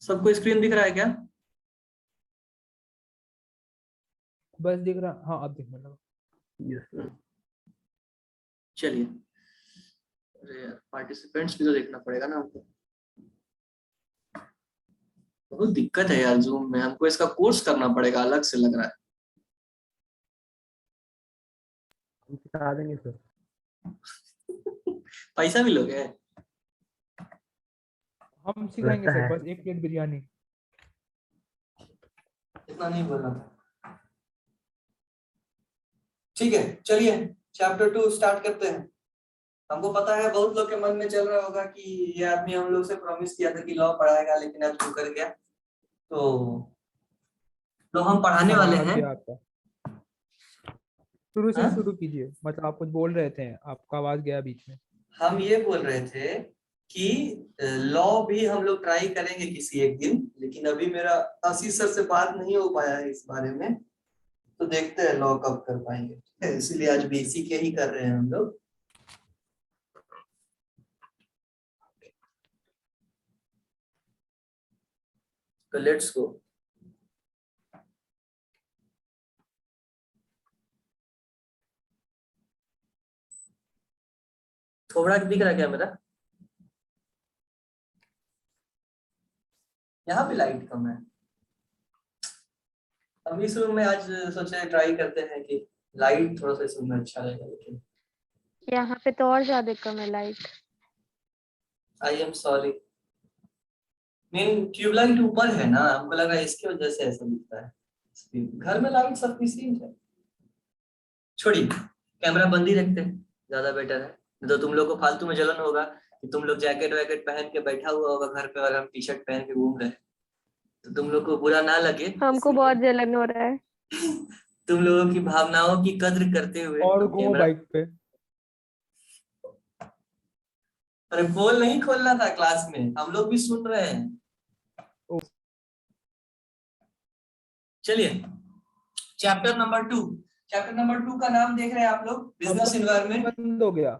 सबको स्क्रीन दिख रहा है क्या? बस दिख रहा, हाँ अब दिखने लगा। चलिए, अरे यार पार्टिसिपेंट्स भी तो देखना पड़ेगा ना हमको। बहुत दिक्कत है यार जूम में, हमको इसका कोर्स करना पड़ेगा, अलग से लग रहा है। हम सिखा देंगे सर। पैसा भी लोगे? हम सिखाएंगे सर, बस 1 प्लेट बिरयानी। इतना नहीं बोलना था। ठीक है, चलिए चैप्टर 2 स्टार्ट करते हैं। हमको पता है बहुत लोग के मन में चल रहा होगा कि ये आदमी हम लोग से प्रॉमिस किया था कि लॉ पढ़ाएगा, लेकिन अब मुकर गया। तो हम पढ़ाने वाले हैं। शुरू से हाँ? शुरू कीजिए, मतलब आप कुछ बोल रहे थे, आपका आवाज गया बीच में। हम ये बोल रहे थे कि लॉ भी हम लोग ट्राई करेंगे किसी एक दिन, लेकिन अभी मेरा आशीष सर से बात नहीं हो पाया है इस बारे में, तो देखते हैं लॉ कब कर पाएंगे। इसीलिए आज बेसिक ही कर रहे हैं हम लोग। तो लेट्स गो। थोड़ा दिख रहा क्या मेरा? यहाँ पे लाइट कम है। हम इस रूम में आज सोचे ट्राई करते हैं कि लाइट थोड़ा सा इस रूम में अच्छा रहेगा, लेकिन यहाँ पे तो और ज्यादा कम है light. I am sorry. Main tubelight ऊपर है ना, हमको लगा इसकी वजह से ऐसा दिखता है। घर में लाइट सफिशिएंट है। छोड़िए, कैमरा बंद ही रखते हैं, ज्यादा बेटर है। नहीं तो तुम लोग को फालतू में जलन होगा कि तुम लोग जैकेट वैकेट पहन के बैठा हुआ होगा घर पे और हम टी शर्ट पहन के घूम रहे हैं, तो तुम लोग को बुरा ना लगे। हमको बहुत जलन हो रहा है। तुम लोगों की भावनाओं की कद्र करते हुए और हम घूमो कैमरा। बाइक पे। अरे पोल नहीं खोलना था, क्लास में हम लोग भी सुन रहे हैं। चलिए, चैप्टर नंबर 2। चैप्टर नंबर 2 का नाम देख रहे हैं आप लोग, बिजनेस एनवायरनमेंट। बंद हो गया।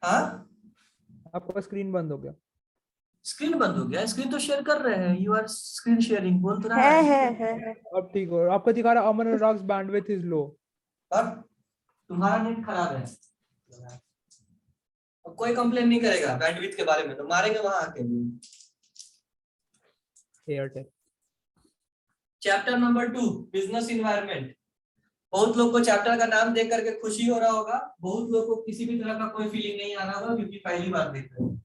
हाँ, आपका स्क्रीन बंद हो गया। स्क्रीन बंद हो गया? स्क्रीन तो शेयर कर रहे हैं, यू आर स्क्रीन शेयरिंग बोल तो रहा है। अब ठीक हो, आपका दिखा रहा अमन अनुराग्स बैंडविड्थ इज लो। और तुम्हारा नेट खराब है। अब कोई कंप्लेन नहीं करेगा बैंडविड्थ के बारे में, तो मारेंगे वहां आके। Airtel. Chapter number 2, business environment. बहुत लोग को चैप्टर का नाम देख करके खुशी हो रहा होगा, बहुत लोग को किसी भी तरह का कोई फीलिंग नहीं आ रहा होगा, क्योंकि पहली बार देख रहे हैं।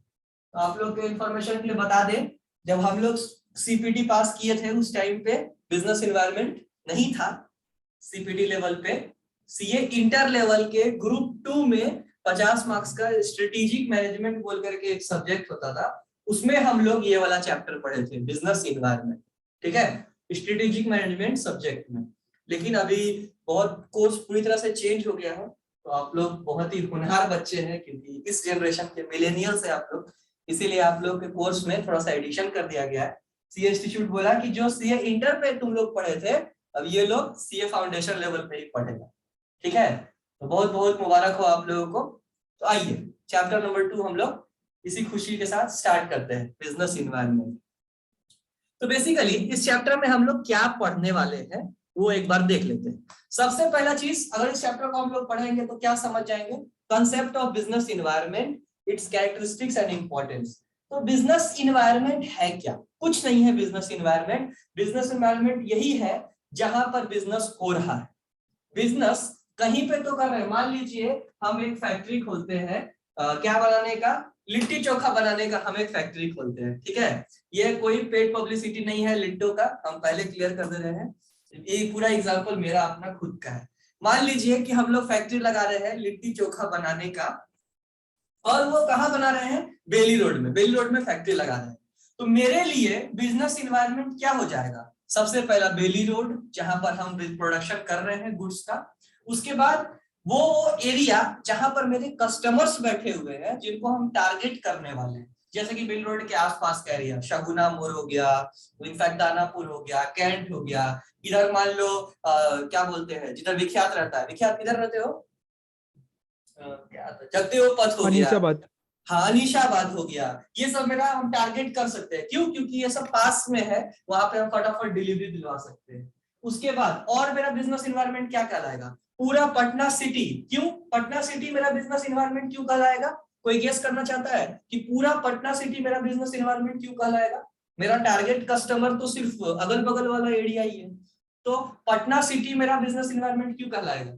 तो आप लोग के इंफॉर्मेशन के लिए बता दें, जब हम लोग सीपीटी पास किए थे उस टाइम पे बिजनेस एनवायरनमेंट नहीं था सीपीटी लेवल पे। सीए इंटर लेवल के ग्रुप 2 में 50 मार्क्स का स्ट्रेटेजिक मैनेजमेंट बोल करके एक सब्जेक्ट होता था, उसमें हम लोग ये वाला चैप्टर पढ़े थे, बिजनेस एनवायरनमेंट। ठीक है, स्ट्रेटेजिक मैनेजमेंट सब्जेक्ट में। लेकिन अभी बहुत कोर्स पूरी तरह से चेंज हो गया है, तो आप लोग बहुत ही होनहार बच्चे हैं, क्योंकि इस जनरेशन के मिलेनियल्स है आप लोग, इसीलिए आप लोग के कोर्स में थोड़ा सा एडिशन कर दिया गया है। सीए इंस्टीट्यूट बोला कि जो सीए इंटर पे तुम लोग पढ़े थे, अब ये लोग सीए फाउंडेशन लेवल पे ही पढ़ेगा। ठीक है, तो बहुत बहुत मुबारक हो आप लोगों को। तो आइए चैप्टर नंबर 2 हम लोग इसी खुशी के साथ स्टार्ट करते हैं, बिजनेस एनवायरनमेंट। तो बेसिकली इस चैप्टर में हम लोग क्या पढ़ने वाले हैं वो एक बार देख लेते हैं। सबसे पहला चीज, अगर इस चैप्टर को हम लोग पढ़ेंगे तो क्या समझ जाएंगे? Concept of business environment, it's characteristics and importance. तो बिजनेस एनवायरनमेंट है क्या? कुछ नहीं है बिजनेस एनवायरनमेंट। बिजनेस एनवायरनमेंट यही है जहां पर बिजनेस हो रहा है। बिजनेस कहीं पे तो कर रहे हैं, मान लीजिए हम एक फैक्ट्री खोलते हैं, क्या बनाने का? लिट्टी चोखा बनाने का हम एक फैक्ट्री खोलते हैं। ठीक है, ये कोई पेड पब्लिसिटी नहीं है लिट्टो का, हम पहले क्लियर कर दे रहे हैं। ये पूरा एग्जांपल मेरा अपना खुद का है। मान लीजिए कि हम लोग फैक्ट्री लगा रहे हैं लिट्टी चोखा बनाने का, और वो कहाँ बना रहे हैं? बेली रोड में। बेली रोड में फैक्ट्री लगा रहे हैं। तो मेरे लिए बिजनेस एनवायरनमेंट क्या हो जाएगा? सबसे पहला बेली रोड, जहां पर हम प्रोडक्शन कर रहे हैं गुड्स का। उसके बाद वो एरिया जहां पर मेरे कस्टमर्स बैठे हुए हैं, जिनको हम टारगेट करने वाले हैं, जैसे कि बेली रोड के आसपास का एरिया, शगुना मोड़ हो गया, इनफैक्ट दानापुर हो गया, कैंट हो गया, इधर मान लो क्या बोलते हैं जिधर विख्यात रहता है, विख्यात किधर रहते हो? क्या जगदेव पथ हो गया, हाँ, अनीशाबाद हो गया, ये सब मेरा हम टारगेट कर सकते हैं। क्यों? क्योंकि ये सब पास में है, वहां पे हम फटाफट डिलीवरी दिलवा सकते हैं। उसके बाद और मेरा बिजनेस इन्वायरमेंट क्या कहलाएगा? पूरा पटना सिटी। क्यों पटना सिटी मेरा बिजनेस इन्वायरमेंट क्यों कहलाएगा? कोई गेस करना चाहता है कि पूरा पटना सिटी मेरा बिजनेस इन्वायरमेंट क्यों कहलाएगा? मेरा टारगेट कस्टमर तो सिर्फ अगल बगल वाला एरिया ही है, तो पटना सिटी मेरा बिजनेस इन्वायरमेंट क्यों कहलाएगा?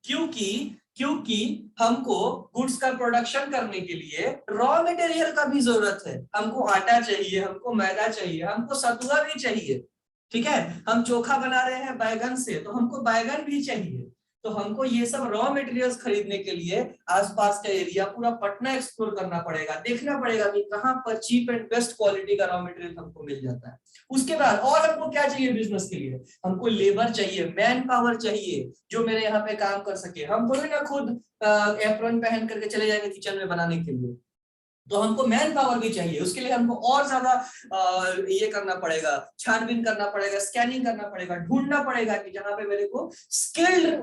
क्योंकि हमको गुड्स का प्रोडक्शन करने के लिए रॉ मटेरियल का भी जरूरत है। हमको आटा चाहिए, हमको मैदा चाहिए, हमको सतुआ भी चाहिए, ठीक है। हम चोखा बना रहे हैं बैगन से, तो हमको बैगन भी चाहिए। तो हमको ये सब रॉ मटेरियल्स खरीदने के लिए आसपास का एरिया पूरा पटना एक्सप्लोर करना पड़ेगा, देखना पड़ेगा कि कहाँ पर चीप एंड बेस्ट क्वालिटी का रॉ मटेरियल हमको मिल जाता है। उसके बाद और हमको क्या चाहिए बिजनेस के लिए? हमको लेबर चाहिए, मैन पावर चाहिए जो मेरे यहाँ पे काम कर सके। हम थोड़ी ना खुद एप्रन पहन करके चले जाएंगे किचन में बनाने के लिए, तो हमको मैन पावर भी चाहिए। उसके लिए हमको और ज्यादा ये करना पड़ेगा, छानबीन करना पड़ेगा, स्कैनिंग करना पड़ेगा, ढूंढना पड़ेगा कि जहां पे मेरे को स्किल्ड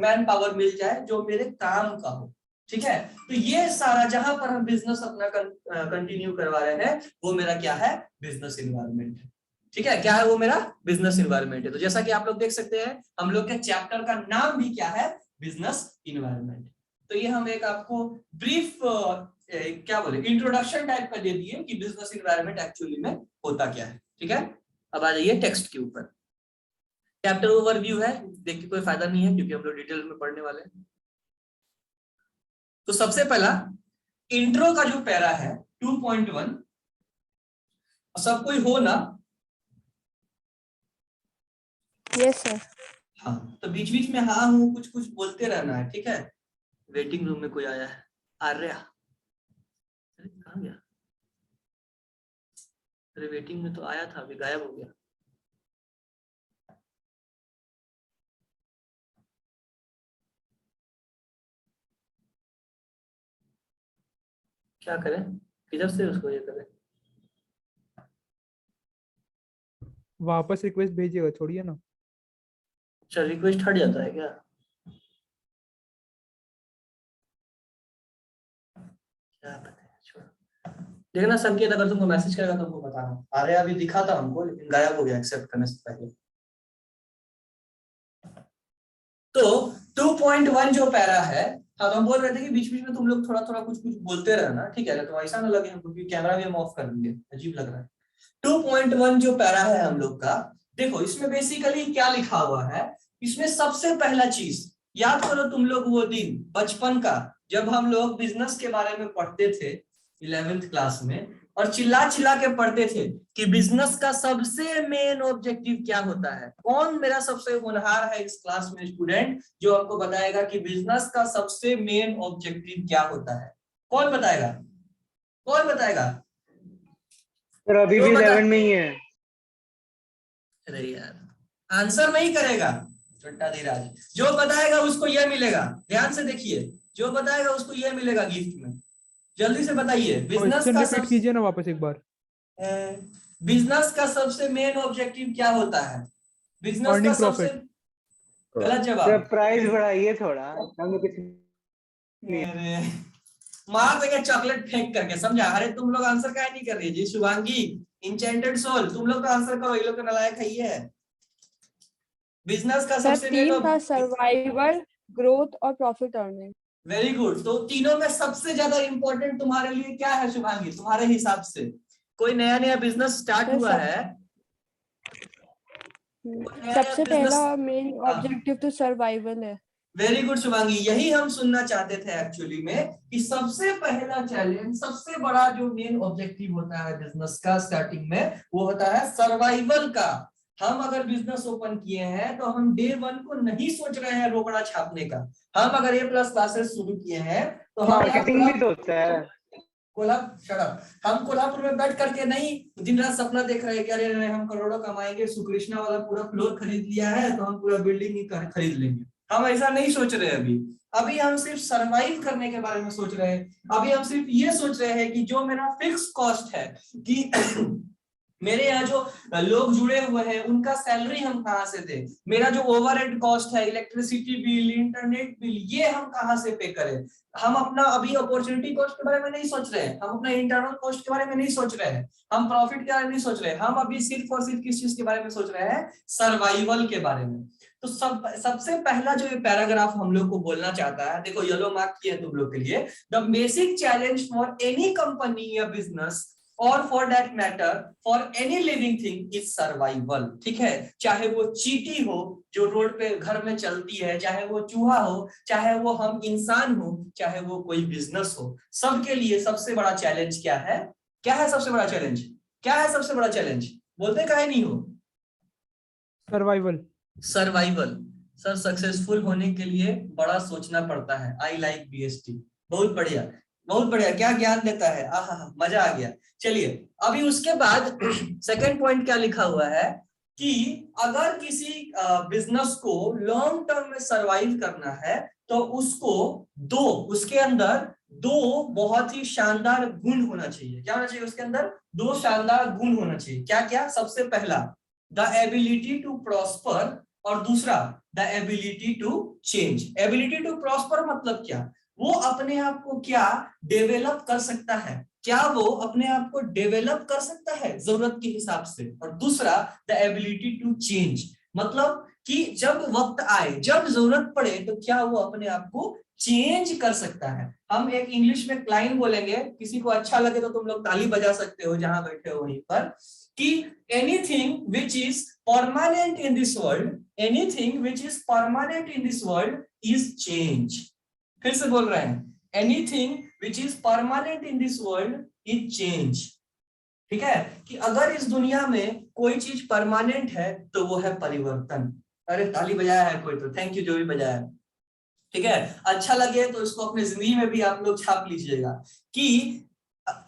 मैन पावर मिल जाए जो मेरे काम का हो, ठीक है। तो ये सारा जहां पर हम बिजनेस अपना कंटिन्यू करवा रहे हैं वो मेरा क्या है? बिजनेस इन्वायरमेंट है, ठीक है। क्या है वो? मेरा बिजनेस इन्वायरमेंट है। तो जैसा कि आप लोग देख सकते हैं हम लोग के चैप्टर का नाम भी क्या है? Business environment. तो ये हम एक आपको ब्रीफ क्या बोले इंट्रोडक्शन टाइप का दे दिए कि बिजनेस इन्वायरमेंट एक्चुअली में होता क्या है, ठीक है। अब आ जाइए टेक्स्ट के ऊपर। चैप्टर ओवरव्यू है, देख के कोई फायदा नहीं है क्योंकि हम लोग डिटेल में पढ़ने वाले हैं। तो सबसे पहला इंट्रो का जो पैरा है 2.1, सब कोई हो ना? Yes sir. हाँ, तो बीच बीच में हाँ हूँ कुछ कुछ बोलते रहना है, ठीक है। वेटिंग रूम में कोई आया है, आर्या, अरे कहाँ गया? अरे वेटिंग में तो आया था, अभी गायब हो गया। क्या करें, किधर से उसको ये करें? वापस रिक्वेस्ट भेजिएगा, छोड़िए ना। अच्छा, रिक्वेस्ट हट जाता है क्या? क्या पता है, छोड़ो। देखना संकेत अगर तुमको मैसेज करेगा तो हमको बताना। अरे अभी दिखा था हमको लेकिन गायब हो गया एक्सेप्ट करने से पहले। तो 2.1 जो पैरा है, हाँ तो हम बोल रहे थे कि बीच बीच में तुम लोग थोड़ा थोड़ा कुछ कुछ बोलते रहना, ठीक है ना। तो ऐसा ना लगे हमको कि कैमरा भी हम ऑफ कर देंगे, अजीब लग रहा है। 2.1 जो पैरा है हम लोग का, देखो इसमें बेसिकली क्या लिखा हुआ है। इसमें सबसे पहला चीज याद करो तुम लोग वो दिन बचपन का जब हम लोग बिजनेस के बारे में पढ़ते थे 11th क्लास में, और चिल्ला चिल्ला के पढ़ते थे कि बिजनेस का सबसे मेन ऑब्जेक्टिव क्या होता है। कौन मेरा सबसे होनहार है इस क्लास में स्टूडेंट जो हमको बताएगा कि बिजनेस का सबसे मेन ऑब्जेक्टिव क्या होता है? कौन बताएगा? कौन बताएगा? सर अभी भी 11 में ही है। अरे यार, आंसर नहीं करेगा छोटा धीराज। जो बताएगा उसको यह मिलेगा, ध्यान से देखिए, जो बताएगा उसको यह मिलेगा गिफ्ट में। जल्दी से बताइए। बिजनेस का रिपीट कीजिए ना वापस एक बार। बिजनेस का सबसे मेन ऑब्जेक्टिव क्या होता है? बिजनेस का अर्निंग सबसे प्रॉफिट। गलत सर जवाब। प्राइस बढ़ाइए थोड़ा, हम कुछ अरे मार देंगे चॉकलेट फेंक करके, समझा? अरे तुम लोग आंसर काहे नहीं कर रही है जी? शुभांगी, इंचेंटेड सोल, तुम लोग तो आंसर करो, ये लोग तो नालायक है। ये है बिजनेस का सर सबसे तीन था, मेन। सर्वाइवल, ग्रोथ और प्रॉफिट अर्निंग। Very good. तो तीनों में सबसे ज्यादा इंपॉर्टेंट तुम्हारे लिए क्या है शुभांगी, तुम्हारे हिसाब से? कोई नया नया बिजनेस स्टार्ट सर, हुआ है? सबसे पहला मेन ऑब्जेक्टिव तो सर्वाइवल है। वेरी गुड शुभांगी, यही हम सुनना चाहते थे एक्चुअली में कि सबसे पहला चैलेंज, सबसे बड़ा जो मेन ऑब्जेक्टिव होता है बिजनेस का स्टार्टिंग में वो होता है सर्वाइवल का। हम अगर बिजनेस ओपन किए हैं तो हम डे 1 को नहीं सोच रहे हैं रोकड़ा छापने का। हम अगर A+ क्लासेस शुरू किए हैं तो हम मार्केटिंग भी तो होता है। हम कोल्हापुर में बैठ करके नहीं दिन रात सपना देख रहे हैं कि अरे हम करोड़ों कमाएंगे, सुकृष्णा वाला पूरा फ्लोर खरीद लिया है तो हम पूरा बिल्डिंग ही खरीद लेंगे। हम ऐसा नहीं सोच रहे अभी हम सिर्फ सरवाइव करने के बारे में सोच रहे हैं। अभी हम सिर्फ ये सोच रहे हैं कि जो मेरा फिक्स कॉस्ट है कि मेरे यहाँ जो लोग जुड़े हुए हैं उनका सैलरी हम कहाँ से दें, मेरा जो ओवरहेड कॉस्ट है, इलेक्ट्रिसिटी बिल, इंटरनेट बिल, ये हम कहाँ से पे करें। हम अपना अभी अपॉर्चुनिटी कॉस्ट के बारे में नहीं सोच रहे हैं, हम अपना इंटरनल कॉस्ट के बारे में नहीं सोच रहे हैं, हम प्रॉफिट के बारे में नहीं सोच रहे हैं, हम अभी सिर्फ और सिर्फ किस चीज के बारे में सोच रहे हैं, सर्वाइवल के बारे में। तो सबसे पहला जो ये पैराग्राफ हम लोग को बोलना चाहता है, देखो येलो मार्क किया तुम लोग के लिए, the basic challenge for any company या बिजनेस और for that matter for any living thing is survival. ठीक है, चाहे वो चींटी हो जो रोड पे घर में चलती है, चाहे वो चूहा हो, चाहे वो हम इंसान हो, चाहे वो कोई बिजनेस हो, सबके लिए सबसे बड़ा चैलेंज क्या है? क्या है सबसे बड़ा चैलेंज? क्या है सबसे बड़ा चैलेंज? बोलते काहे नहीं हो? सर्वाइवल। सर्वाइवल। सर सक्सेसफुल होने के लिए बड़ा सोचना पड़ता है। I like BST. बहुत बढ़िया, बहुत बढ़िया, क्या ज्ञान देता है, आहा मजा आ गया। चलिए अभी उसके बाद सेकंड पॉइंट क्या लिखा हुआ है कि अगर किसी बिजनेस को लॉन्ग टर्म में सरवाइव करना है तो उसको उसके अंदर दो बहुत ही शानदार गुण होना चाहिए। क्या होना चाहिए उसके अंदर? दो शानदार गुण होना चाहिए। क्या क्या? सबसे पहला द एबिलिटी टू प्रॉस्पर, और दूसरा the ability to change. Ability to prosper मतलब क्या? वो अपने आप को क्या डेवलप कर सकता है, क्या वो अपने आप को डेवलप कर सकता है जरूरत के हिसाब से। और दूसरा द एबिलिटी टू चेंज, मतलब कि जब वक्त आए, जब जरूरत पड़े तो क्या वो अपने आप को चेंज कर सकता है। हम एक इंग्लिश में लाइन बोलेंगे, किसी को अच्छा लगे तो तुम लोग ताली बजा सकते हो जहां बैठे हो वहीं पर, कि anything which is permanent in this world, anything which is permanent in this world is change. फिर से बोल रहे हैं, anything which is permanent in this world is change. ठीक है, कि अगर इस दुनिया में कोई चीज परमानेंट है तो वो है परिवर्तन। अरे ताली बजाया है कोई तो, थैंक यू जो भी बजाया है। ठीक है, अच्छा लगे तो इसको अपनी जिंदगी में भी आप लोग छाप लीजिएगा कि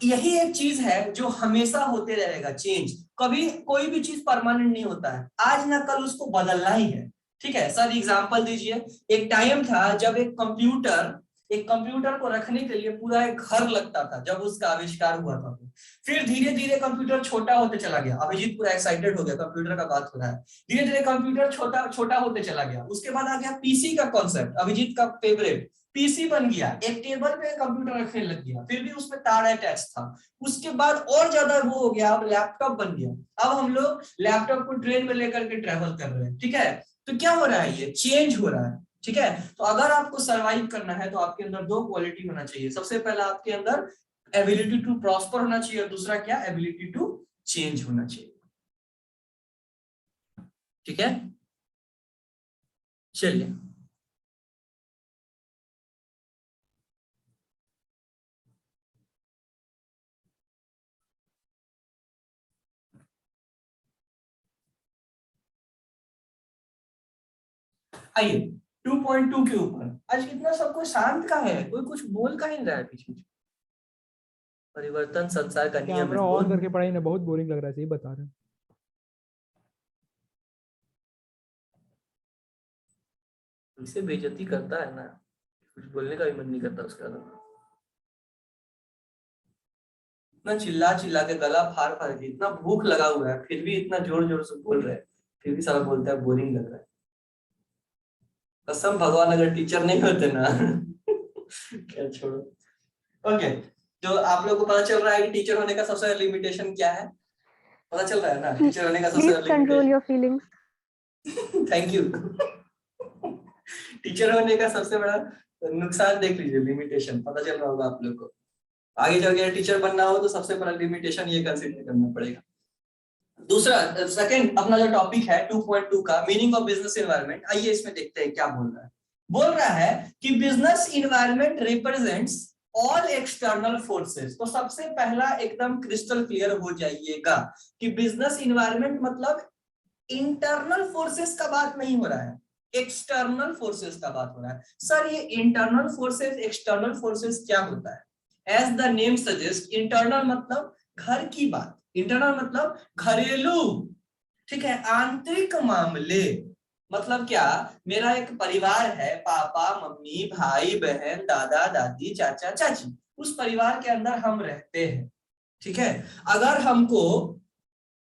यही एक चीज है जो हमेशा होते रहेगा, चेंज। कभी कोई भी चीज परमानेंट नहीं होता है, आज ना कल उसको बदलना ही है। ठीक है, सर एग्जांपल दीजिए। एक टाइम था जब एक कंप्यूटर को रखने के लिए पूरा एक घर लगता था जब उसका आविष्कार हुआ था। फिर धीरे धीरे कंप्यूटर छोटा होते चला गया। अभिजीत पूरा एक्साइटेड हो गया, कंप्यूटर का बात हो रहा है। धीरे धीरे कंप्यूटर छोटा छोटा होते चला गया। उसके बाद आ गया पीसी का कॉन्सेप्ट, अभिजीत का फेवरेट। पीसी बन गया, एक टेबल पे कंप्यूटर रखने लग गया, फिर भी उसमें तार अटैच था। उसके बाद और ज्यादा वो हो गया, अब लैपटॉप बन गया। अब हम लोग लैपटॉप को ट्रेन में लेकर के ट्रेवल कर रहे हैं। ठीक है, तो क्या हो रहा है? ये चेंज हो रहा है। ठीक है, तो अगर आपको सरवाइव करना है तो आपके अंदर दो क्वालिटी होना चाहिए। सबसे पहला आपके अंदर एबिलिटी टू प्रॉस्पर होना चाहिए, और दूसरा क्या? एबिलिटी टू चेंज होना चाहिए। ठीक है, चलिए आइए 2.2 के ऊपर। आज कितना सबको शांत का है, कोई कुछ बोल का ही नहीं रहा है पीछे। परिवर्तन संसार का नियम है। कैमरा ऑन करके पढ़ाई ना, बहुत बोरिंग लग रहा है, सही बता रहे हैं। इसे बेइज्जती करता है ना, कुछ बोलने का भी मन नहीं करता उसका। इतना चिल्ला चिल्ला के गला फाड़ फाड़ के, इतना भूख लगा हुआ है फिर भी इतना जोर जोर से बोल रहे हैं, फिर भी सारा बोलता है बोरिंग लग रहा है। कसम भगवान अगर टीचर नहीं होते ना क्या छोड़ो। ओके, तो आप लोगों को पता चल रहा है कि टीचर होने का सबसे लिमिटेशन क्या है? पता चल रहा है ना टीचर होने का सबसे Please control your feelings. Thank you. Teacher होने का सबसे बड़ा नुकसान देख लीजिए, लिमिटेशन पता चल रहा होगा आप लोग को। आगे जाके टीचर बनना हो तो सबसे बड़ा लिमिटेशन ये कंसीडर करना पड़ेगा। दूसरा सेकंड अपना जो टॉपिक है 2.2 का, मीनिंग ऑफ बिजनेस एनवायरनमेंट। आइए इसमें देखते हैं क्या बोल रहा है। बोल रहा है कि business environment represents all external forces. तो सबसे पहला एकदम क्रिस्टल क्लियर हो जाइएगा कि बिजनेस एनवायरनमेंट मतलब इंटरनल फोर्सेस का बात नहीं हो रहा है, एक्सटर्नल फोर्सेस का बात हो रहा है। सर ये इंटरनल फोर्सेस एक्सटर्नल फोर्सेस क्या होता है? As the name suggest, internal मतलब घर की बात, इंटरनल मतलब घरेलू। ठीक है, आंतरिक मामले मतलब क्या? मेरा एक परिवार है, पापा मम्मी भाई बहन दादा दादी चाचा चाची, उस परिवार के अंदर हम रहते हैं। ठीक है, अगर हमको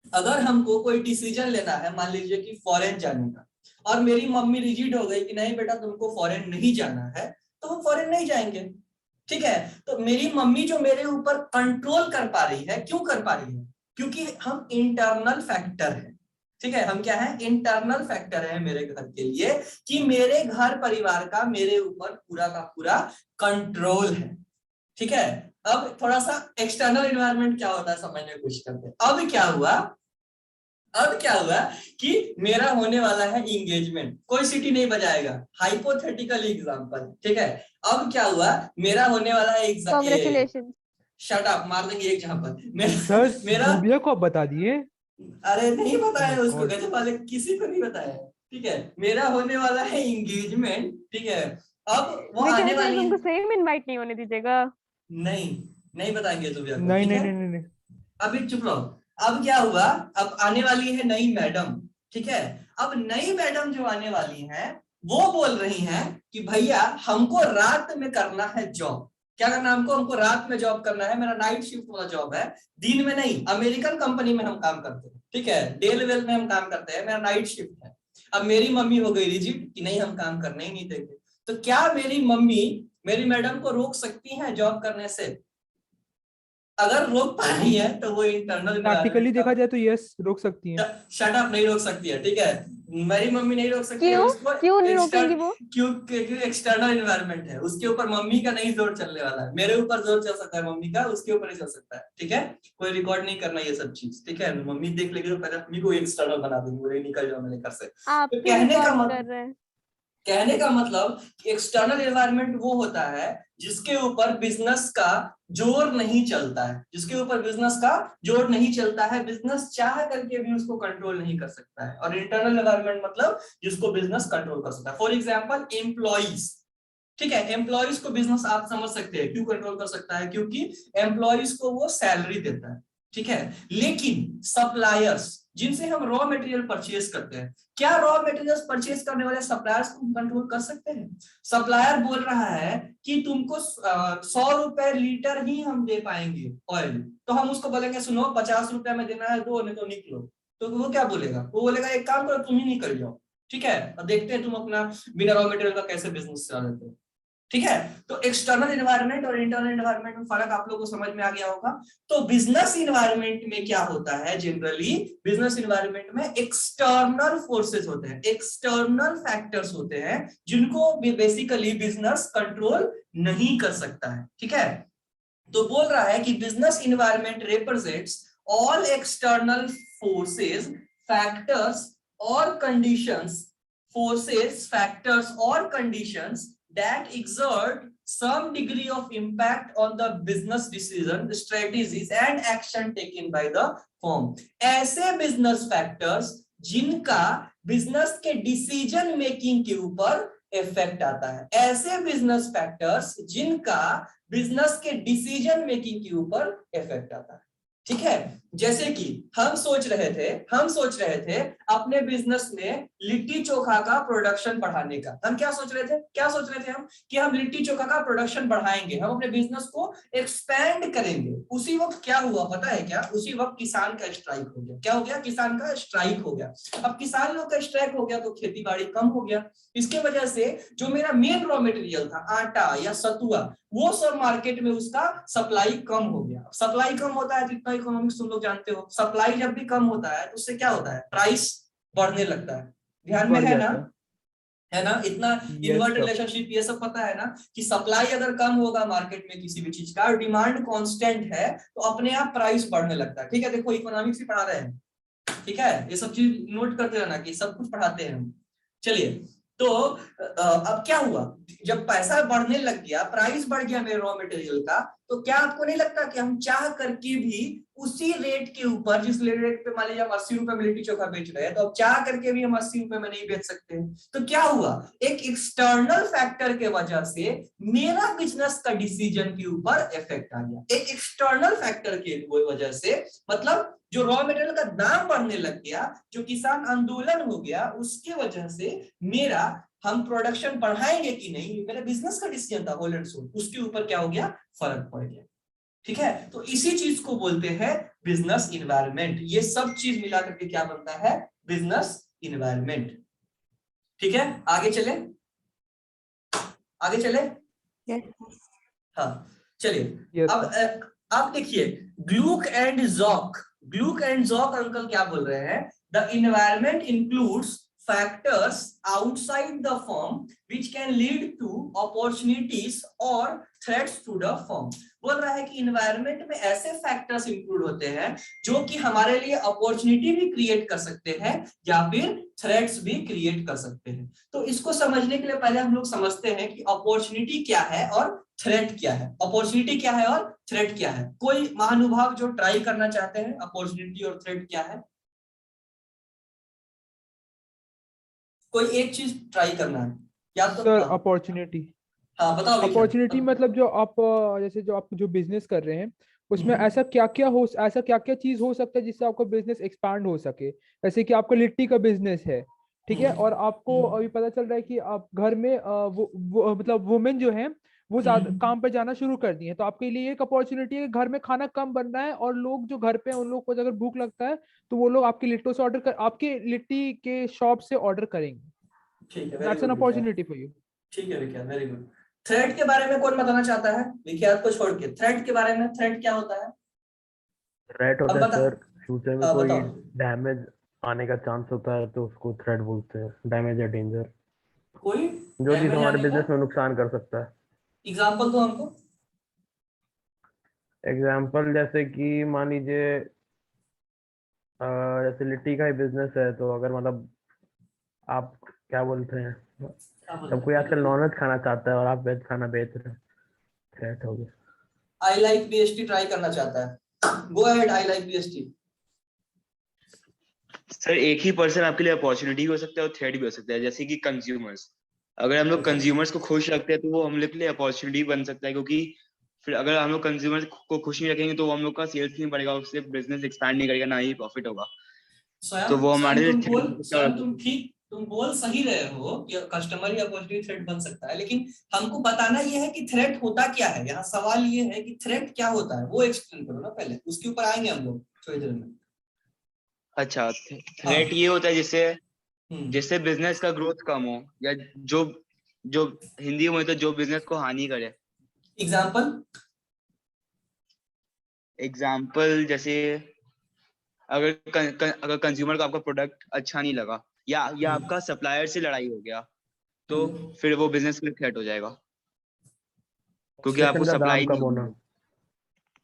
अगर हमको कोई डिसीजन लेना है, मान लीजिए कि फॉरेन जाने का, और मेरी मम्मी रिजिड हो गई कि नहीं बेटा तुमको फॉरेन नहीं जाना है, तो हम फॉरेन नहीं जाएंगे। ठीक है, तो मेरी मम्मी जो मेरे ऊपर कंट्रोल कर पा रही है, क्यों कर पा रही है? क्योंकि हम इंटरनल फैक्टर है। ठीक है, हम क्या है? इंटरनल फैक्टर है मेरे घर के लिए, कि मेरे घर परिवार का मेरे ऊपर पूरा का पूरा कंट्रोल है। ठीक है, अब थोड़ा सा एक्सटर्नल एनवायरनमेंट क्या होता है समझने की कोशिश करते हैं। अब क्या हुआ कि मेरा होने वाला है इंगेजमेंट, कोई सीटी नहीं बजाएगा, हाइपोथेटिकल एग्जांपल। ठीक है, अब क्या हुआ, मेरा होने वाला है Congratulations. शट अप, मार देंगे एक जहां सर मेरा जूबिया को आप बता दिए। अरे नहीं बताया Oh my उसको, God. गजब वाले किसी को नहीं बताया। ठीक है, मेरा होने वाला है इंगेजमेंट। ठीक है, अब वो मुझे आने कहना चाहिए वाली तुमको सेम इनवाइट नहीं होने दीजिएगा। नहीं, नहीं बताएंगे जुबिया को। नहीं ठीक नहीं है, नहीं नहीं नहीं। अभी चुप रहो। अब क्या हुआ, अब आने वाली है नई मैडम। ठीक है, अब नई मैडम जो आने वाली है वो बोल रही हैं कि भैया हमको रात में करना है जॉब। क्या करना है हमको रात में जॉब करना है, मेरा नाइट शिफ्ट वाला जॉब है, दिन में नहीं। अमेरिकन कंपनी में हम काम करते हैं, ठीक है, डेल वेल में हम काम करते हैं, मेरा नाइट शिफ्ट है। अब मेरी मम्मी हो गई रिजिड कि नहीं हम काम करने ही नहीं देंगे। तो क्या मेरी मम्मी मेरी मैडम को रोक सकती है जॉब करने से? अगर रोक पा रही है तो वो इंटरनल प्रैक्टिकली देखा जाए तो यस रोक सकती हैं। शट अप नहीं रोक सकती है। ठीक है, मेरी मम्मी नहीं रोक सकती है क्यों उसको। क्यों नहीं रोकेंगी वो? क्योंकि एक्सटर्नल एनवायरनमेंट है, उसके ऊपर मम्मी का नहीं जोर चलने वाला है। मेरे ऊपर जोर चल सकता है मम्मी का, उसके ऊपर नहीं चल सकता है। ठीक है, कोई रिकॉर्ड नहीं करना ये सब चीज। ठीक है, मम्मी देख लेगी तो पहले मम्मी को एक्सटर्नल बना देंगे, बोले निकल जाओ मेरे घर से। आप तो क्यों रिकॉर्ड कर रहे हैं? कहने का मतलब एक्सटर्नल एनवायरनमेंट वो होता है जिसके ऊपर बिजनेस का जोर नहीं चलता है, जिसके ऊपर बिजनेस का जोर नहीं चलता है, बिजनेस चाह करके भी उसको कंट्रोल नहीं कर सकता है। और इंटरनल एनवायरनमेंट मतलब जिसको बिजनेस कंट्रोल कर सकता है। For example employees. ठीक है, एम्प्लॉइज को बिजनेस आप समझ सकते हैं क्यों कंट्रोल कर सकता है, क्योंकि एम्प्लॉइज को वो सैलरी देता है। ठीक है, लेकिन सप्लायर्स जिनसे हम रॉ मटेरियल परचेज करते हैं, क्या रॉ मटेरियल्स परचेज करने वाले सप्लायर्स को कंट्रोल कर सकते हैं? सप्लायर बोल रहा है कि तुमको 100 रुपए लीटर ही हम दे पाएंगे ऑयल, तो हम उसको बोलेंगे सुनो 50 रुपए में देना है, दो नहीं तो निकलो। तो वो क्या बोलेगा? वो बोलेगा एक काम करो तुम ही निकल जाओ। ठीक है, और देखते हैं तुम अपना बिना रॉ मटेरियल का कैसे बिजनेस चला लेते हो। ठीक है, तो एक्सटर्नल एनवायरनमेंट और इंटरनल एनवायरनमेंट में फर्क आप लोगों को समझ में आ गया होगा। तो बिजनेस एनवायरनमेंट में क्या होता है, जनरली बिजनेस एनवायरनमेंट में एक्सटर्नल फोर्सेस होते हैं, एक्सटर्नल फैक्टर्स होते हैं जिनको बेसिकली बिजनेस कंट्रोल नहीं कर सकता है। ठीक है, तो बोल रहा है कि business environment represents all external forces, factors और conditions, forces, factors or conditions that exert some degree of impact on the business decision, strategies and action taken by the firm. ऐसे business factors जिनका business के decision making के ऊपर effect आता है, ऐसे business factors जिनका बिजनेस के डिसीजन मेकिंग के ऊपर इफेक्ट आता है। ठीक है, जैसे कि हम सोच रहे थे अपने बिजनेस में लिट्टी चोखा का प्रोडक्शन बढ़ाने का। हम क्या सोच रहे थे हम कि हम लिट्टी चोखा का प्रोडक्शन बढ़ाएंगे, हम अपने बिजनेस को एक्सपेंड करेंगे। उसी वक्त क्या हुआ पता है क्या? उसी वक्त किसान का स्ट्राइक हो गया। क्या हो गया? किसान का स्ट्राइक हो गया। अब किसान लोग का स्ट्राइक हो गया तो खेती बाड़ी कम हो गया। इसके वजह से जो मेरा मेन रॉ मटेरियल था आटा या सतुआ, वो सब मार्केट में उसका सप्लाई कम हो गया। सप्लाई कम होता है तो इतना इकोनॉमिक्स तुम लोग जानते हो, सप्लाई जब भी कम होता है तो उससे क्या होता है? प्राइस बढ़ने लगता है। ध्यान में बढ़ है जाता ना? है ना? इतना है। इनवर्ट यस रिलेशनशिप ये सब पता है ना, कि सप्लाई अगर कम होगा मार्केट में किसी भी चीज का और डिमांड कांस्टेंट है तो अपने आप प्राइस बढ़ने लगता है। ठीक है, देखो इकोनॉमिक्स ही पढ़ा रहे हैं। ठीक है, ये सब चीज नोट करते रहना कि सब कुछ पढ़ाते हैं हम। चलिए, तो अब क्या हुआ, जब पैसा बढ़ने लग गया, प्राइस बढ़ गया मेरे रॉ मटेरियल का, तो क्या आपको नहीं लगता कि हम चाह करके भी उसी रेट के ऊपर, जिस रेट पे मान लीजिए हम 80 रुपए में लिट्टी चोखा बेच रहे हैं, तो अब चाह करके भी हम 80 रुपए में नहीं बेच सकते। तो क्या हुआ, एक एक्सटर्नल फैक्टर के वजह से मेरा बिजनेस का डिसीजन के ऊपर इफेक्ट आ गया। एक एक्सटर्नल फैक्टर के वजह से, मतलब जो रॉ मटेरियल का दाम बढ़ने लग गया, जो किसान आंदोलन हो गया, उसके वजह से मेरा हम प्रोडक्शन बढ़ाएंगे कि नहीं, मेरा बिजनेस का डिसीजन था होल एंड सोल, उसके ऊपर क्या हो गया? फर्क पड़ गया। ठीक है, तो इसी चीज को बोलते हैं बिजनेस इन्वायरमेंट। ये सब चीज मिला करके क्या बनता है? Business environment. ठीक है, आगे चले, आगे चले। Yes. हाँ चलिए। Yes, अब आप देखिए, Glueck and Jauch, Glueck and Jauch uncle क्या बोल रहे हैं? The environment includes factors outside the firm which can lead to opportunities और थ्रेट्स टू द फर्म। बोल रहा है कि इन्वायरमेंट में ऐसे फैक्टर्स इंक्लूड होते हैं जो कि हमारे लिए अपॉर्चुनिटी भी क्रिएट कर सकते हैं या फिर थ्रेट्स भी क्रिएट कर सकते हैं। तो इसको समझने के लिए पहले हम लोग समझते हैं कि अपॉर्चुनिटी क्या है और थ्रेट क्या है। अपॉर्चुनिटी क्या है और थ्रेट क्या है? कोई महानुभाव जो ट्राई करना चाहते हैं अपॉर्चुनिटी और थ्रेट क्या है? कोई एक चीज ट्राई करना है या तो सर अपॉर्चुनिटी। हाँ बताओ विक्रम। अपॉर्चुनिटी मतलब जो आप जैसे जो आप जो बिजनेस कर रहे हैं उसमें हम्म। ऐसा क्या क्या चीज हो सकता है जिससे आपका बिजनेस एक्सपांड हो सके। जैसे कि आपका लिट्टी का बिजनेस है, ठीक है, और आपको अभी पता चल रहा है कि आप घर में वो मतलब वुमेन जो है वो ज्यादा काम पे जाना शुरू कर दी है, तो आपके लिए एक अपॉर्चुनिटी है कि घर में खाना कम बन रहा है और लोग जो घर पे हैं उन लोग को अगर भूख लगता है तो वो लोग आपके लिट्टो से आपके लिट्टी के शॉप से ऑर्डर करेंगे। ठीक है, वेरी दैट्स एन गुड विख्यात। Opportunity for you. ठीक है विख्यात, वेरी गुड। थ्रेट के बारे में कौन बताना चाहता है? विख्यात को छोड़ के थ्रेट के बारे में, थ्रेट क्या होता है? थ्रेट अब होता है बता। सर, फ्यूचर में हाँ कोई बताओ। डैमेज आने का चांस होता है तो उसको थ्रेट बोलते हैं, डैमेज या डेंजर, कोई जो चीज डैमेज हमारे आने का बिजनेस में नुकसान कर सकता है। एग्जांपल दो हमको। एग्जाम्पल जैसे कि मान लीजिए जैसे लिट्टी का ही बिजनेस है, तो अगर मतलब आप क्या बोलते हैं, क्या बोलते सब कोई आजकल हैं? नॉनवेज खाना चाहता है और आप वेज खाना बेच रहे हैं, थ्रेट हो गया। आई लाइक बीएसटी ट्राई करना चाहता है, go ahead I like BST. Sir एक ही पर्सन आपके लिए अपॉर्चुनिटी हो सकता है और थ्रेट भी हो सकता है, जैसे कि कंज्यूमर्स। अगर हम लोग कंज्यूमर्स को खुश रखते हैं तो वो हम लोग के लिए अपॉर्चुनिटी बन सकता है, क्योंकि फिर अगर हम लोग कंज्यूमर्स को खुश नहीं रखेंगे तो हम लोग का सेल्स नहीं बढ़ेगा, उससे बिजनेस एक्सपैंड नहीं करेगा, ना ही प्रॉफिट होगा। तो वो हमारे लिए थ्रेट हो सकता है। स्वयं तुम ठीक, तुम बोल सही रहे हो कि कस्टमर ही अपॉर्चुनिटी थ्रेट बन सकता है, लेकिन हमको बताना ये है कि थ्रेट होता क्या है। यहाँ सवाल ये है कि थ्रेट क्या होता है, वो एक्सप्लेन करो ना पहले, उसके ऊपर आएंगे हम लोग थोड़ी देर में। अच्छा, थ्रेट ये होता है जिससे हम्म। जिससे बिजनेस का ग्रोथ कम हो, या जो जो हिंदी में तो जो बिजनेस को हानि करे। एग्जाम्पल। एग्जाम्पल जैसे अगर कंज्यूमर को आपका प्रोडक्ट अच्छा नहीं लगा, या आपका सप्लायर से लड़ाई हो गया, तो फिर वो बिजनेस में थ्रेट हो जाएगा, क्योंकि आपको स्टेशन का सप्लाई दाम नहीं कम होना। होगी।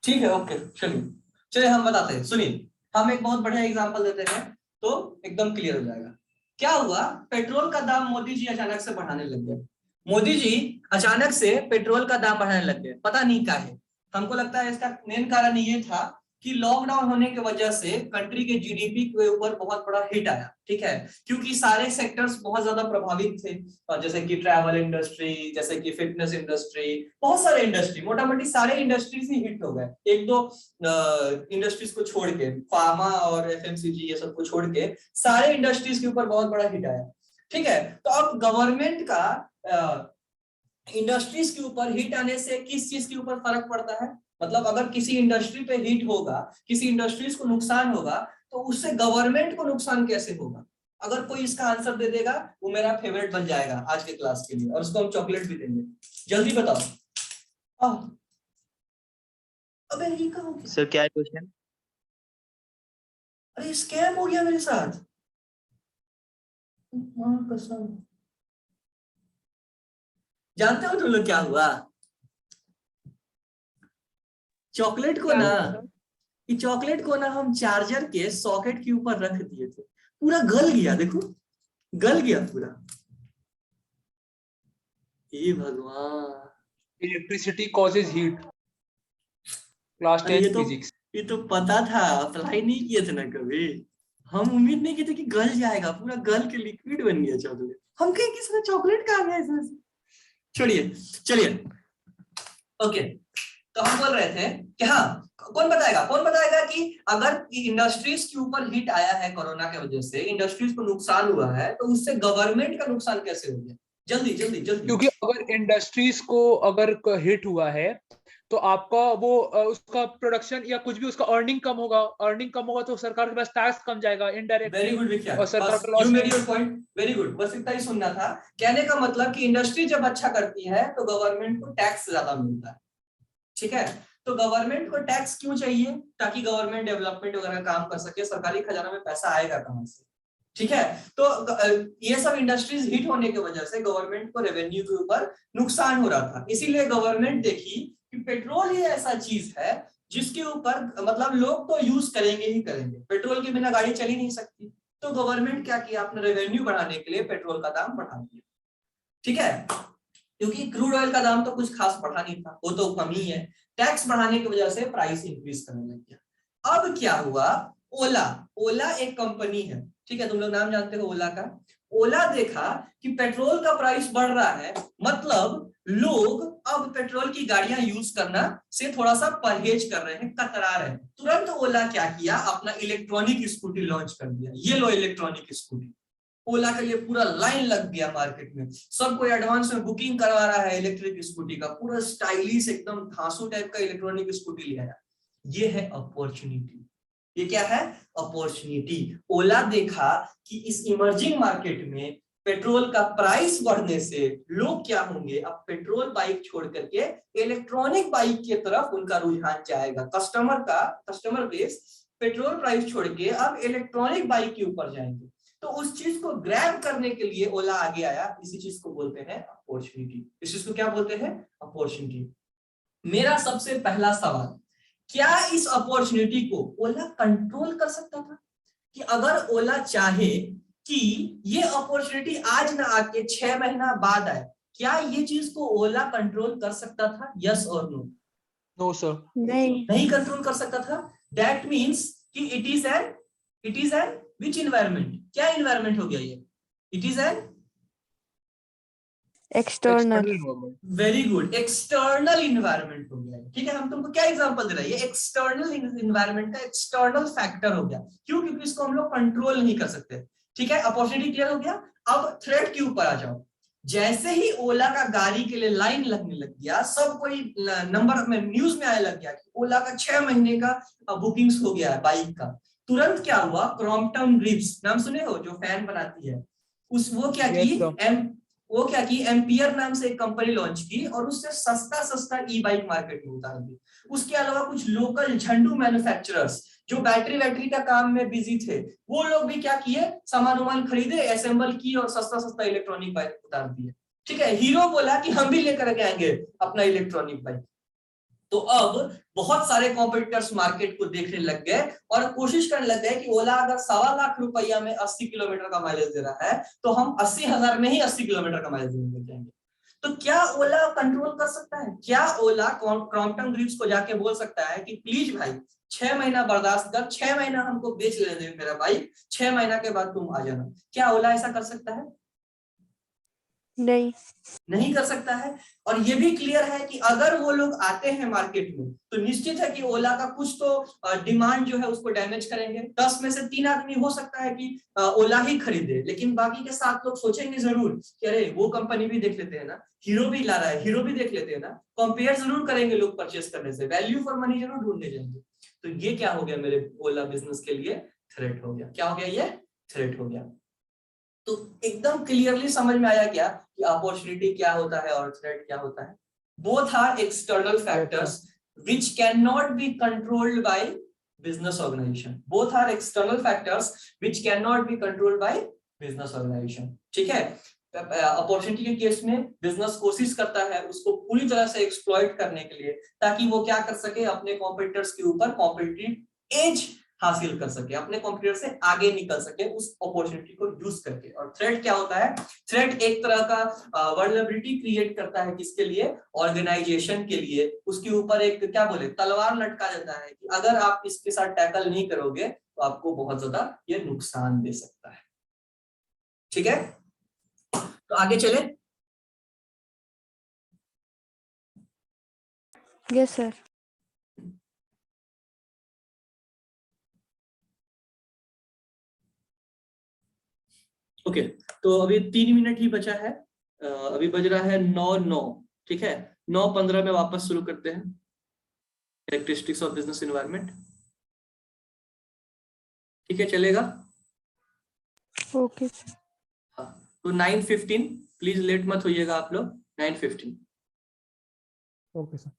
ठीक है, ओके, चलिए चलिए हम बताते हैं, सुनिए। हम एक बहुत बढ़िया एग्जांपल देते हैं तो एकदम क्लियर हो जाएगा। क्या हुआ? पेट्रोल का दाम मोदी जी अचानक से बढ़ाने लग गए। मोदी जी अचानक से पेट्रोल का दाम बढ़ाने लग गए, पता नहीं क्या है। हमको लगता है इसका मेन कारण ये था कि लॉकडाउन होने की वजह से कंट्री के जीडीपी के ऊपर बहुत बड़ा हिट आया, ठीक है, क्योंकि सारे सेक्टर्स बहुत ज्यादा प्रभावित थे, जैसे कि ट्रैवल इंडस्ट्री, जैसे कि फिटनेस इंडस्ट्री, बहुत सारे इंडस्ट्री, मोटा मोटी सारे इंडस्ट्रीज ही हिट हो गए। एक दो इंडस्ट्रीज को छोड़ के, फार्मा और एफएमसीजी ये सब को छोड़ के सारे इंडस्ट्रीज के ऊपर बहुत बड़ा हिट आया, ठीक है। तो अब गवर्नमेंट का इंडस्ट्रीज के ऊपर हिट आने से किस चीज के ऊपर फर्क पड़ता है? मतलब अगर किसी इंडस्ट्री पे हिट होगा, किसी इंडस्ट्रीज को नुकसान होगा, तो उससे गवर्नमेंट को नुकसान कैसे होगा? अगर कोई इसका आंसर दे देगा वो मेरा फेवरेट बन जाएगा आज के क्लास के लिए, और उसको हम चॉकलेट भी देंगे। जल्दी बताओ। अबे ये कहाँ हो गया? सर क्या है क्वेश्चन? अरे स्कैम हो गया मेरे साथ। कसम। जानते हो तुम लोग क्या हुआ? चॉकलेट को ना, ये चॉकलेट को ना हम चार्जर के सॉकेट के ऊपर रख दिए थे, पूरा गल गया, देखो गल गया पूरा। ये भगवान। इलेक्ट्रिसिटी कॉजेज हीट, क्लास अरे 10 फिजिक्स। ये तो पता था, अप्लाई नहीं किए थे ना कभी। हम उम्मीद नहीं की थी कि गल जाएगा, पूरा गल के लिक्विड बन गया चॉकलेट। हम कहीं किसी चॉकलेट कहाँ गया इसमें से? छोड़िए, चलिए ओके। तो हम बोल रहे थे कि हाँ, कौन बताएगा कि अगर इंडस्ट्रीज के ऊपर हिट आया है कोरोना की वजह से, इंडस्ट्रीज को नुकसान हुआ है, तो उससे गवर्नमेंट का नुकसान कैसे हो गया? जल्दी जल्दी जल्दी। क्योंकि अगर इंडस्ट्रीज को अगर हिट हुआ है तो आपका वो उसका प्रोडक्शन या कुछ भी उसका अर्निंग कम होगा तो सरकार के पास टैक्स कम जाएगा वेरी इनडायरेक्टली गुड विख्यात, और सरकार बस का लॉस यू मेड नहीं। योर पॉइंट, वेरी गुड, बस इतना ही सुनना था। कहने का मतलब कि इंडस्ट्री जब अच्छा करती है तो गवर्नमेंट को टैक्स ज्यादा मिलता है, ठीक है। तो गवर्नमेंट को टैक्स क्यों चाहिए? ताकि गवर्नमेंट डेवलपमेंट वगैरह काम कर सके, सरकारी खजाना में पैसा आएगा कहां से, ठीक है। तो ये सब इंडस्ट्रीज हिट होने की वजह से गवर्नमेंट को रेवेन्यू के ऊपर नुकसान हो रहा था, इसीलिए गवर्नमेंट देखी कि पेट्रोल ही ऐसा चीज है जिसके ऊपर मतलब लोग तो यूज करेंगे ही करेंगे, पेट्रोल के बिना गाड़ी चल ही नहीं सकती। तो गवर्नमेंट क्या किया, अपने रेवेन्यू बढ़ाने के लिए पेट्रोल का दाम बढ़ा दिया, ठीक है। क्योंकि क्रूड ऑयल का दाम तो कुछ खास बढ़ा नहीं था, वो तो कम ही है। टैक्स बढ़ाने की वजह से प्राइस इंक्रीज करने लग गया। अब क्या हुआ, ओला एक कंपनी है, ठीक है, तुम लोग नाम जानते हो ओला का। ओला देखा कि पेट्रोल का प्राइस बढ़ रहा है, मतलब लोग अब पेट्रोल की गाड़ियां यूज करना से थोड़ा सा परहेज कर रहे हैं, कतरा रहे हैं। तुरंत ओला क्या किया, अपना इलेक्ट्रॉनिक स्कूटी लॉन्च कर दिया। ये लो इलेक्ट्रॉनिक स्कूटी। ओला के लिए पूरा लाइन लग गया मार्केट में, सब कोई एडवांस में बुकिंग करवा रहा है इलेक्ट्रिक स्कूटी का, पूरा स्टाइलिश एकदम धांसू टाइप का इलेक्ट्रॉनिक स्कूटी ले आया। ये है अपॉर्चुनिटी। ये क्या है, अपॉर्चुनिटी। ओला देखा कि इस इमर्जिंग मार्केट में पेट्रोल का प्राइस बढ़ने से लोग क्या होंगे, अब पेट्रोल बाइक छोड़ करके इलेक्ट्रॉनिक बाइक की तरफ उनका रुझान जाएगा। कस्टमर बेस पेट्रोल प्राइस छोड़ के अब इलेक्ट्रॉनिक बाइक के ऊपर जाएंगे। तो उस चीज को ग्रैब करने के लिए ओला आगे आया। इसी चीज को बोलते हैं अपॉर्चुनिटी। इस चीज को क्या बोलते हैं, अपॉर्चुनिटी। मेरा सबसे पहला सवाल, क्या इस अपॉर्चुनिटी को ओला कंट्रोल कर सकता था? कि अगर ओला चाहे कि ये अपॉर्चुनिटी आज ना आके 6 महीना बाद आए, क्या ये चीज को ओला कंट्रोल कर सकता था? यस और नो? नो सर, नहीं कंट्रोल कर सकता था। दैट मीन्स कि it is an which environment? क्या इन्वायरमेंट हो गया ये? It is an external. Very good, external environment हो गया, ठीक है। हम तुमको क्या एग्जांपल दे रहे हैं, ये एक्सटर्नल इन्वायरमेंट का एक्सटर्नल फैक्टर हो गया। क्यों? क्योंकि इसको हम लोग कंट्रोल नहीं कर सकते, ठीक है। अपॉर्चुनिटी क्लियर हो गया। अब थ्रेट के ऊपर आ जाओ। जैसे ही ओला का गाड़ी के लिए लाइन लगने लग गया, सब कोई नंबर में न्यूज में आने लग गया कि ओला का 6 महीने का बुकिंग्स हो गया है बाइक का। तुरंत क्या हुआ, क्रॉम्पटन ग्रिप्स नाम सुने हो, जो फैन बनाती है, वो क्या की एम्पियर नाम से एक कंपनी लॉन्च की और उससे सस्ता ई बाइक मार्केट में उतार दी। उसके अलावा कुछ लोकल झंडू मैन्युफैक्चरर्स जो बैटरी का काम में बिजी थे, वो लोग भी क्या किए, सामान खरीदे, असेंबल की और सस्ता इलेक्ट्रॉनिक बाइक उतार दिए, ठीक है। हीरो बोला कि हम भी लेकर के आएंगे अपना इलेक्ट्रॉनिक बाइक। तो अब बहुत सारे कॉम्पिटिटर्स मार्केट को देखने लग गए और कोशिश करने लग गए कि ओला अगर 1.25 लाख रुपया में 80 किलोमीटर का माइलेज दे रहा है तो हम 80,000 में ही 80 किलोमीटर का माइलेज देने लग जाएंगे। तो क्या ओला कंट्रोल कर सकता है? क्या ओला क्रॉम्पटन ग्रिप्स को जाके बोल सकता है कि प्लीज भाई 6 महीना बर्दाश्त कर, 6 महीना हमको बेच लेने दे मेरा बाइक, 6 महीना के बाद तुम आ जाना? क्या ओला ऐसा कर सकता है? नहीं कर सकता है। और ये भी क्लियर है कि अगर वो लोग आते हैं मार्केट में तो निश्चित है कि ओला का कुछ तो डिमांड जो है उसको डैमेज करेंगे। 10 में से 3 आदमी हो सकता है कि ओला ही खरीदे, लेकिन बाकी के 7 लोग सोचेंगे जरूर कि अरे वो कंपनी भी देख लेते हैं ना, हीरो भी ला रहा है, हीरो भी देख लेते हैं ना। कंपेयर जरूर करेंगे लोग परचेस करने से, वैल्यू फॉर मनी जरूर ढूंढने जाएंगे। तो ये क्या हो गया, मेरे ओला बिजनेस के लिए थ्रेट हो गया। क्या हो गया? ये थ्रेट हो गया। तो एकदम क्लियरली समझ में आया क्या कि अपॉर्चुनिटी क्या होता है और थ्रेट क्या होता है? Both are external factors which cannot be controlled by business organization. Both are external factors which cannot be controlled by business organization. ठीक है। अपॉर्चुनिटी के केस में बिजनेस कोशिश करता है उसको पूरी तरह से एक्सप्लॉइट करने के लिए, ताकि वो क्या कर सके, अपने कॉम्पिटिटर्स के ऊपर कॉम्पिटिटिव एज हासिल कर सके, अपने कंप्यूटर से आगे निकल सके उस अपॉर्चुनिटी को यूज करके। और थ्रेट क्या होता है? थ्रेट एक तरह का वल्नरेबिलिटी क्रिएट करता है, किसके लिए? ऑर्गेनाइजेशन के लिए। उसके ऊपर एक क्या बोले, तलवार लटका जाता है कि अगर आप इसके साथ टैकल नहीं करोगे तो आपको बहुत ज्यादा ये नुकसान दे सकता है। ठीक है, तो आगे चले। Yes sir. ओके, तो अभी 3 मिनट ही बचा है। अभी बज रहा है 9:09। ठीक है, 9:15 में वापस शुरू करते हैं। Characteristics of business environment. ठीक है, चलेगा? Okay. हाँ, तो 9:15 प्लीज लेट मत होइएगा आप लोग। 9:15। Okay sir.